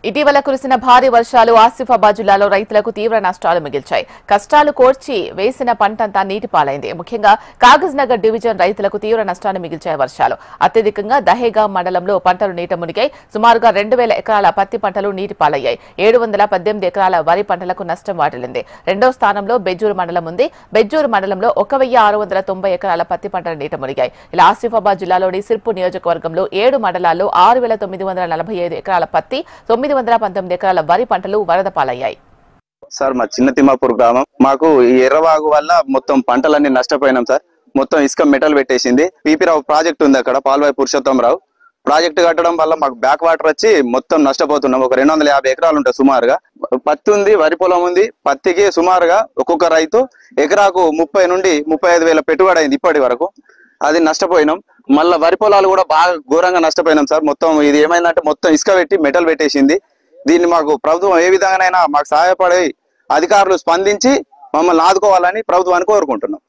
ఇటీవల కురిసిన భారీ వర్షాలు ఆసిఫాబాద్ జిల్లాలో రైతులకు తీవ్ర నష్టాలు మిగిల్చాయి. కష్టాలు కోర్చి వేసిన పంటంతా నీటిపాలైంది. ముఖ్యంగా కాగజ్ నగర్ డివిజన్ రైతులకు తీవ్ర నష్టాన్ని మిగిల్చాయి వర్షాలు. అత్యధికంగా దహేగాం మండలంలో పంటలు నీట మునిగాయి. సుమారుగా 2000 ఎకరాల పత్తి పంటలు నీటిపాలయ్యాయి. 718 ఎకరాల వరి పంటలకు నష్టం వాటిల్లింది. రెండో స్థానంలో బెజ్జూరు మండలం ఉంది. బెజ్జూరు మండలంలో 1690 ఎకరాల పత్తి పంటలు నీట మునిగాయి. ఇలా ఆసిఫాబాద్ జిల్లాలోని సిర్పూర్ నియోజకవర్గంలో 7 మండలాల్లో 6945 ఎకరాల పత్తి, 919 ఎకరాల వరి పంటలు వరద పాలయ్యాయి. సార్ మా చిన్న తిమ్మాపూర్ గ్రామం. మాకు ఈ ఎర్రవాగు వల్ల మొత్తం పంటలన్నీ నష్టపోయినాం సార్. మొత్తం ఇసుక మెటల్ పెట్టేసింది. పీపీరావు ప్రాజెక్ట్ ఉంది అక్కడ, పాల్వాయి పురుషోత్తమరావు ప్రాజెక్ట్ కట్టడం వల్ల మాకు బ్యాక్ వాటర్ వచ్చి మొత్తం నష్టపోతున్నాం. ఒక 250 ఎకరాలు ఉంటాయి సుమారుగా. పత్తి ఉంది, వరి పొలం ఉంది. పత్తికి సుమారుగా ఒక్కొక్క రైతు ఎకరాకు 30 నుండి 35 వేల పెట్టుబడి అయింది ఇప్పటి వరకు. అది నష్టపోయినాం. మళ్ళీ వరి పొలాలు కూడా బాగా ఘోరంగా నష్టపోయినాం సార్. మొత్తం ఇది ఏమైందంటే మొత్తం ఇసుక పెట్టి మెటల్ పెట్టేసింది. దీన్ని మాకు ప్రభుత్వం ఏ విధంగానైనా మాకు సహాయపడి అధికారులు స్పందించి మమ్మల్ని ఆదుకోవాలని ప్రభుత్వాన్ని కోరుకుంటున్నాం.